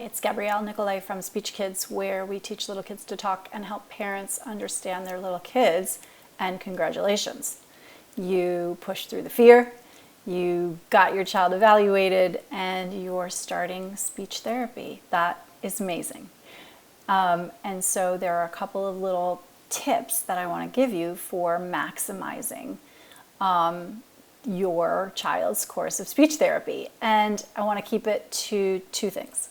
It's Gabrielle Nicolai from SpeechKids, where we teach little kids to talk and help parents understand their little kids. And congratulations, you pushed through the fear, you got your child evaluated, and you're starting speech therapy. That is amazing. And so there are a couple of little tips that I want to give you for maximizing your child's course of speech therapy. And I want to keep it to two things.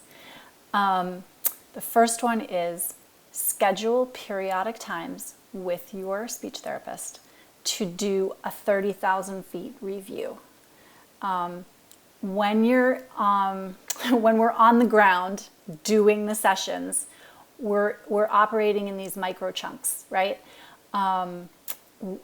The first one is schedule periodic times with your speech therapist to do a 30,000 feet review. When we're on the ground doing the sessions, we're operating in these micro chunks, right?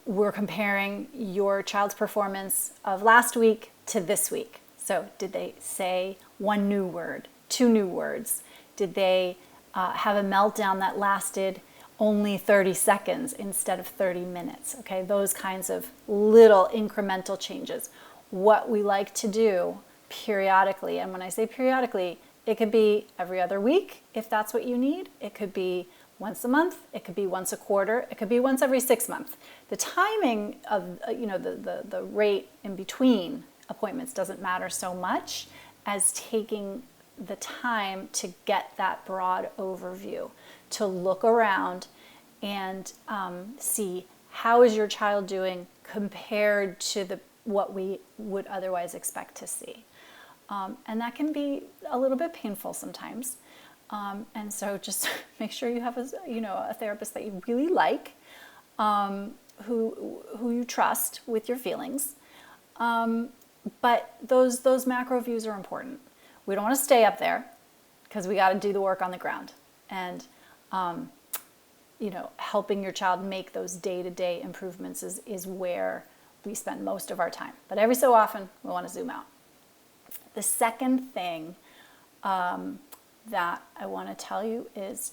We're comparing your child's performance of last week to this week. So did they say one new word, two new words? Did they have a meltdown that lasted only 30 seconds instead of 30 minutes? Okay, those kinds of little incremental changes. What we like to do periodically, and when I say periodically, it could be every other week if that's what you need. It could be once a month. It could be once a quarter. It could be once every 6 months. The timing of the rate in between appointments doesn't matter so much as taking the time to get that broad overview, to look around and see how is your child doing compared to what we would otherwise expect to see. And that can be a little bit painful sometimes. And so just make sure you have a therapist that you really like, who you trust with your feelings. But those macro views are important. We don't want to stay up there because we got to do the work on the ground. And helping your child make those day-to-day improvements is where we spend most of our time. But every so often, we want to zoom out. The second thing that I want to tell you is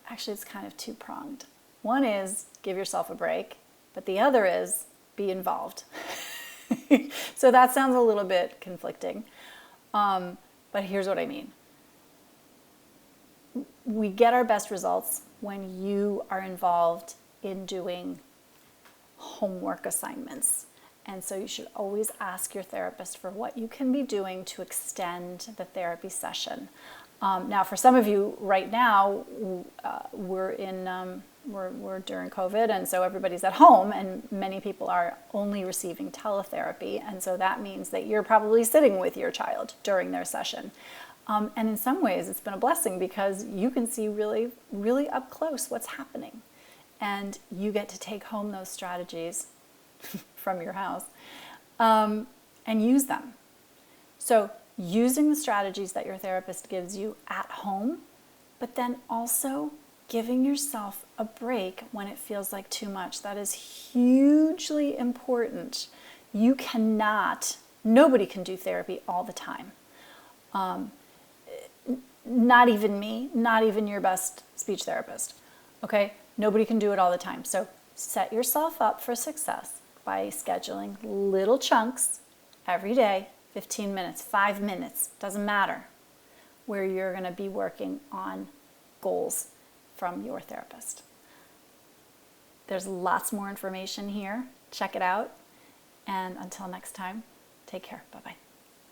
actually it's kind of two-pronged. One is give yourself a break, but the other is be involved. So that sounds a little bit conflicting, but here's what I mean. We get our best results when you are involved in doing homework assignments. And so you should always ask your therapist for what you can be doing to extend the therapy session. Now, for some of you right now, we're during COVID, and so everybody's at home, and many people are only receiving teletherapy, and so that means that you're probably sitting with your child during their session. And in some ways, it's been a blessing because you can see really, really up close what's happening, and you get to take home those strategies from your house and use them. So using the strategies that your therapist gives you at home, but then also giving yourself a break when it feels like too much. That is hugely important. Nobody can do therapy all the time. Not even me, not even your best speech therapist. Okay? Nobody can do it all the time. So set yourself up for success by scheduling little chunks every day, 15 minutes, 5 minutes, doesn't matter, where you're going to be working on goals from your therapist. There's lots more information here. Check it out. And until next time, take care. Bye-bye.